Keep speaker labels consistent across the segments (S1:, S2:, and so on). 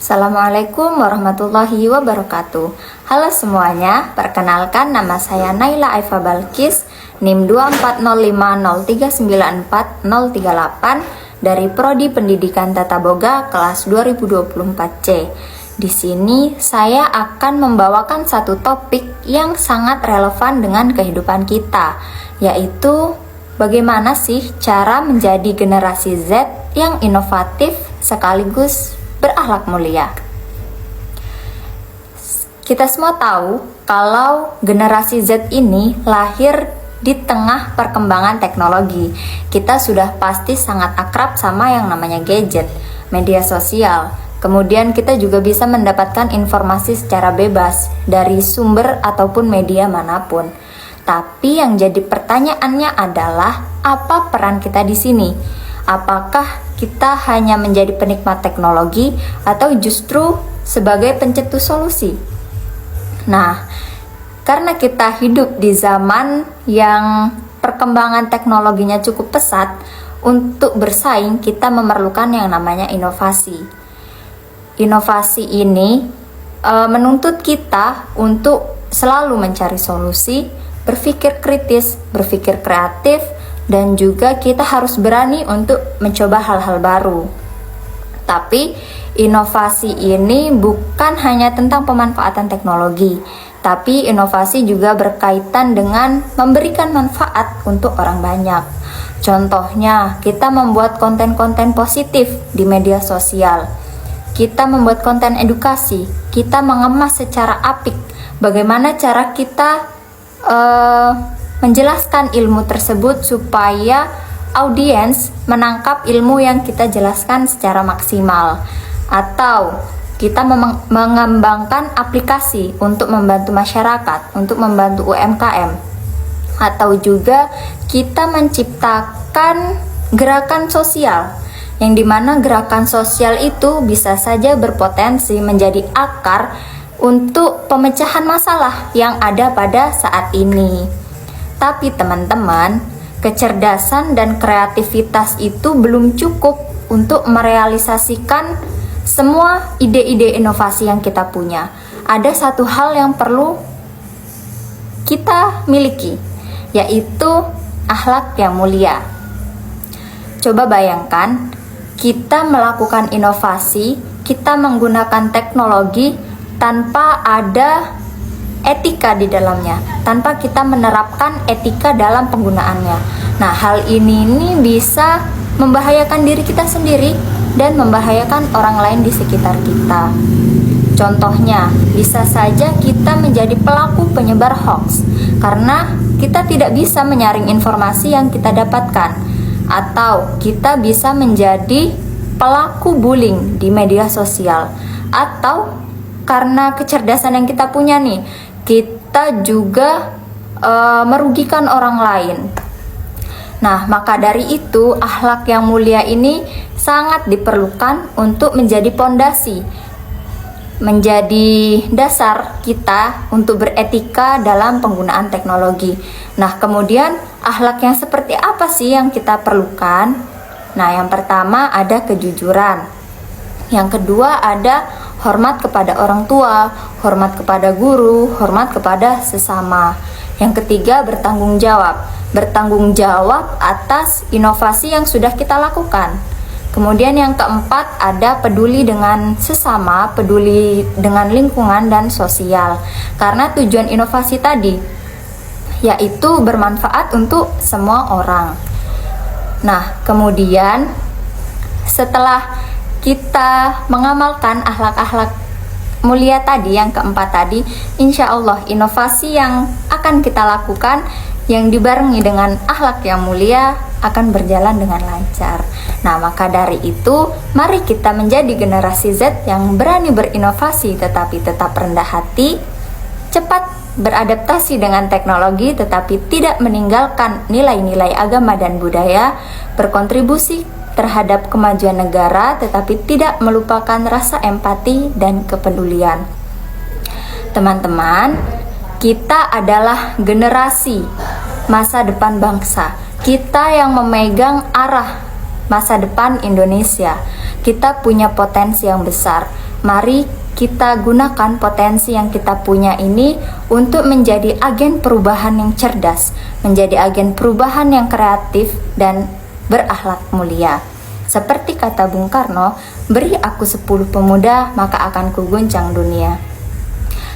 S1: Assalamualaikum warahmatullahi wabarakatuh. Halo semuanya, perkenalkan nama saya Naila Aifa Balkis, NIM 24050394038 dari Prodi Pendidikan Tata Boga kelas 2024C. Di sini saya akan membawakan satu topik yang sangat relevan dengan kehidupan kita, yaitu bagaimana sih cara menjadi generasi Z yang inovatif sekaligus berakhlak mulia. Kita semua tahu kalau generasi Z ini lahir di tengah perkembangan teknologi. Kita sudah pasti sangat akrab sama yang namanya gadget, media sosial. Kemudian kita juga bisa mendapatkan informasi secara bebas dari sumber ataupun media manapun. Tapi yang jadi pertanyaannya adalah apa peran kita di sini? Apakah kita hanya menjadi penikmat teknologi atau justru sebagai pencetus solusi? Nah, karena kita hidup di zaman yang perkembangan teknologinya cukup pesat, untuk bersaing kita memerlukan yang namanya inovasi. Inovasi ini menuntut kita untuk selalu mencari solusi, berpikir kritis, berpikir kreatif, dan juga kita harus berani untuk mencoba hal-hal baru. Tapi inovasi ini bukan hanya tentang pemanfaatan teknologi, tapi inovasi juga berkaitan dengan memberikan manfaat untuk orang banyak. Contohnya, kita membuat konten-konten positif di media sosial. Kita membuat konten edukasi, kita mengemas secara apik bagaimana cara kita menjelaskan ilmu tersebut supaya audiens menangkap ilmu yang kita jelaskan secara maksimal, atau kita mengembangkan aplikasi untuk membantu masyarakat, untuk membantu UMKM, atau juga kita menciptakan gerakan sosial yang dimana gerakan sosial itu bisa saja berpotensi menjadi akar untuk pemecahan masalah yang ada pada saat ini. Tapi teman-teman, kecerdasan dan kreativitas itu belum cukup untuk merealisasikan semua ide-ide inovasi yang kita punya. Ada satu hal yang perlu kita miliki, yaitu akhlak yang mulia. Coba bayangkan, kita melakukan inovasi, kita menggunakan teknologi tanpa ada etika di dalamnya, tanpa kita menerapkan etika dalam penggunaannya. Nah, hal ini bisa membahayakan diri kita sendiri dan membahayakan orang lain di sekitar kita. Contohnya, bisa saja kita menjadi pelaku penyebar hoax karena kita tidak bisa menyaring informasi yang kita dapatkan, atau kita bisa menjadi pelaku bullying di media sosial, atau karena kecerdasan yang kita punya nih, kita juga merugikan orang lain. Nah, maka dari itu akhlak yang mulia ini sangat diperlukan untuk menjadi pondasi, menjadi dasar kita untuk beretika dalam penggunaan teknologi. Nah, kemudian akhlak yang seperti apa sih yang kita perlukan? Nah, yang pertama ada kejujuran. Yang kedua ada hormat kepada orang tua, hormat kepada guru, hormat kepada sesama. Yang ketiga bertanggung jawab. Bertanggung jawab atas inovasi yang sudah kita lakukan. Kemudian yang keempat ada peduli dengan sesama, peduli dengan lingkungan dan sosial. Karena tujuan inovasi tadi yaitu bermanfaat untuk semua orang. Nah, kemudian setelah kita mengamalkan akhlak-akhlak mulia tadi, yang keempat tadi, insya Allah inovasi yang akan kita lakukan yang dibarengi dengan akhlak yang mulia akan berjalan dengan lancar. Nah, maka dari itu, mari kita menjadi generasi Z yang berani berinovasi tetapi tetap rendah hati, cepat beradaptasi dengan teknologi tetapi tidak meninggalkan nilai-nilai agama dan budaya, berkontribusi terhadap kemajuan negara tetapi tidak melupakan rasa empati dan kepedulian. Teman-teman, kita adalah generasi masa depan bangsa. Kita yang memegang arah masa depan Indonesia. Kita punya potensi yang besar. Mari kita gunakan potensi yang kita punya ini untuk menjadi agen perubahan yang cerdas, menjadi agen perubahan yang kreatif dan berakhlak mulia. Seperti kata Bung Karno, beri aku 10 pemuda, maka akan kuguncang dunia.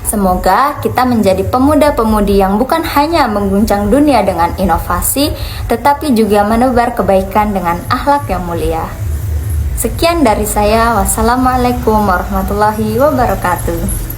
S1: Semoga kita menjadi pemuda-pemudi yang bukan hanya mengguncang dunia dengan inovasi, tetapi juga menebar kebaikan dengan akhlak yang mulia. Sekian dari saya. Wassalamualaikum warahmatullahi wabarakatuh.